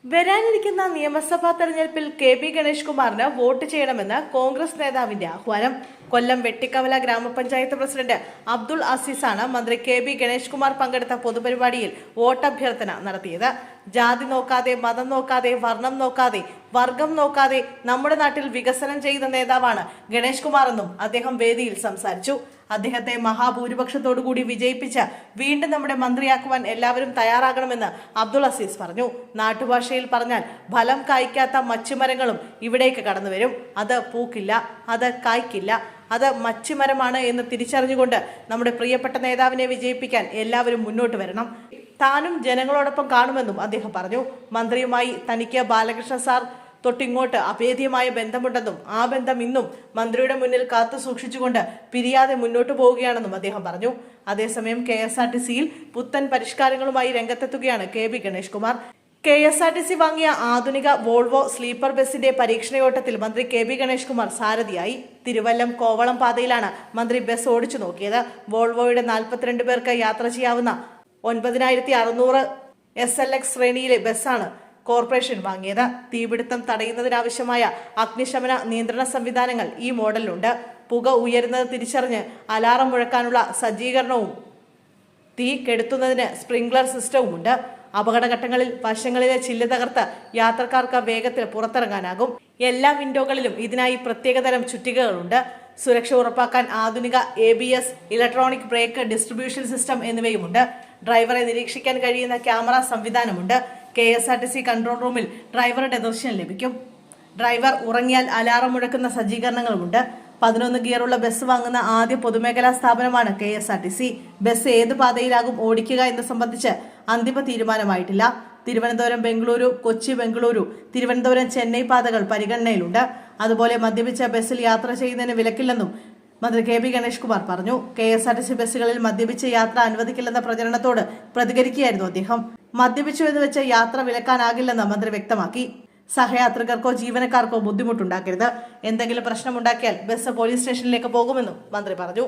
വരാനിരിക്കുന്ന നിയമസഭാ തെരഞ്ഞെടുപ്പിൽ കെ.ബി. ഗണേഷ് കുമാറിന് വോട്ട് ചെയ്യണമെന്ന് കോൺഗ്രസ് നേതാവിന്റെ ആഹ്വാനം. കൊല്ലം വെട്ടിക്കവല ഗ്രാമപഞ്ചായത്ത് പ്രസിഡന്റ് അബ്ദുൾ അസീസാണ് മന്ത്രി കെ.ബി. ഗണേഷ് കുമാർ പങ്കെടുത്ത പൊതുപരിപാടിയിൽ വോട്ടഭ്യർത്ഥന നടത്തിയത്. ജാതി നോക്കാതെ, മതം നോക്കാതെ, വർണ്ണം നോക്കാതെ, വർഗം നോക്കാതെ നമ്മുടെ നാട്ടിൽ വികസനം ചെയ്ത നേതാവാണ് ഗണേഷ് കുമാർ എന്നും അദ്ദേഹം വേദിയിൽ സംസാരിച്ചു. അദ്ദേഹത്തെ മഹാഭൂരിപക്ഷത്തോടുകൂടി വിജയിപ്പിച്ച് വീണ്ടും നമ്മുടെ മന്ത്രിയാക്കുവാൻ എല്ലാവരും തയ്യാറാകണമെന്ന് അബ്ദുൾ അസീസ് പറഞ്ഞു. നാട്ടുഭാഷയിൽ പറഞ്ഞാൽ ഫലം കായ്ക്കാത്ത മച്ചുമരങ്ങളും ഇവിടേക്ക് കടന്നുവരും. അത് പൂക്കില്ല, അത് കായ്ക്കില്ല, അത് മച്ചുമരമാണ് എന്ന് തിരിച്ചറിഞ്ഞുകൊണ്ട് നമ്മുടെ പ്രിയപ്പെട്ട നേതാവിനെ വിജയിപ്പിക്കാൻ എല്ലാവരും മുന്നോട്ട് വരണം. താനും ജനങ്ങളോടൊപ്പം കാണുമെന്നും അദ്ദേഹം പറഞ്ഞു. മന്ത്രിയുമായി തനിക്ക് ബാലകൃഷ്ണ സാർ തൊട്ടിങ്ങോട്ട് അഭേദ്യമായ ബന്ധമുണ്ടെന്നും ആ ബന്ധം ഇന്നും മന്ത്രിയുടെ മുന്നിൽ കാത്തു സൂക്ഷിച്ചുകൊണ്ട് പിരിയാതെ മുന്നോട്ട് പോവുകയാണെന്നും അദ്ദേഹം പറഞ്ഞു. അതേസമയം KSRTCയിൽ പുത്തൻ പരിഷ്കാരങ്ങളുമായി രംഗത്തെത്തുകയാണ് കെ.ബി. ഗണേഷ് കുമാർ. KSRTC വാങ്ങിയ ആധുനിക വോൾവോ സ്ലീപ്പർ ബസിന്റെ പരീക്ഷണയോട്ടത്തിൽ മന്ത്രി കെ.ബി. ഗണേഷ് കുമാർ സാരഥിയായി. തിരുവല്ലം കോവളം പാതയിലാണ് മന്ത്രി ബസ് ഓടിച്ചു നോക്കിയത്. വോൾവോയുടെ 42 പേർക്ക് യാത്ര ചെയ്യാവുന്ന 9600 SLX ശ്രേണിയിലെ ബസ്സാണ് കോർപ്പറേഷൻ വാങ്ങിയത്. തീപിടുത്തം തടയുന്നതിനാവശ്യമായ അഗ്നിശമന നിയന്ത്രണ സംവിധാനങ്ങൾ ഈ മോഡലിലുണ്ട്. പുക ഉയരുന്നത് തിരിച്ചറിഞ്ഞ് അലാറം മുഴക്കാനുള്ള സജ്ജീകരണവും തീ കെടുത്തുന്നതിന് സ്പ്രിംഗ്ലർ സിസ്റ്റവും ഉണ്ട്. അപകടഘട്ടങ്ങളിൽ വശങ്ങളിലെ ചില്ല് തകർത്ത് യാത്രക്കാർക്ക് വേഗത്തിൽ പുറത്തിറങ്ങാനാകും. എല്ലാ വിൻഡോകളിലും ഇതിനായി പ്രത്യേകതരം ചുറ്റികകളുണ്ട്. സുരക്ഷ ഉറപ്പാക്കാൻ ആധുനിക ABS, electronic brake distribution system എന്നിവയുമുണ്ട്. ഡ്രൈവറെ നിരീക്ഷിക്കാൻ കഴിയുന്ന ക്യാമറ സംവിധാനമുണ്ട്. KSRTC കൺട്രോൾ റൂമിൽ ഡ്രൈവറുടെ ദൃശ്യം ലഭിക്കും. ഡ്രൈവർ ഉറങ്ങിയാൽ അലാറം മുഴക്കുന്ന സജ്ജീകരണങ്ങളുമുണ്ട്. 11 ഗിയറുള്ള ബസ് വാങ്ങുന്ന ആദ്യ പൊതുമേഖലാ സ്ഥാപനമാണ് KSRTC. ബസ് ഏത് പാതയിലാകും ഓടിക്കുക എന്ന് സംബന്ധിച്ച് അന്തിമ തീരുമാനമായിട്ടില്ല. തിരുവനന്തപുരം ബംഗളൂരു, കൊച്ചി ബംഗളൂരു, തിരുവനന്തപുരം ചെന്നൈ പാതകൾ പരിഗണനയിലുണ്ട്. അതുപോലെ മദ്യപിച്ച ബസ്സിൽ യാത്ര ചെയ്യുന്നതിന് വിലക്കില്ലെന്നും മന്ത്രി കെ.ബി. ഗണേഷ് കുമാർ പറഞ്ഞു. KSRTC ബസ്സുകളിൽ മദ്യപിച്ച് യാത്ര അനുവദിക്കില്ലെന്ന പ്രചരണത്തോട് പ്രതികരിക്കുകയായിരുന്നു അദ്ദേഹം. മദ്യപിച്ചു എന്ന് വെച്ച് യാത്ര വിലക്കാനാകില്ലെന്ന് മന്ത്രി വ്യക്തമാക്കി. സഹയാത്രികർക്കോ ജീവനക്കാർക്കോ ബുദ്ധിമുട്ടുണ്ടാക്കരുത്. എന്തെങ്കിലും പ്രശ്നമുണ്ടാക്കിയാൽ ബസ് പോലീസ് സ്റ്റേഷനിലേക്ക് പോകുമെന്നും മന്ത്രി പറഞ്ഞു.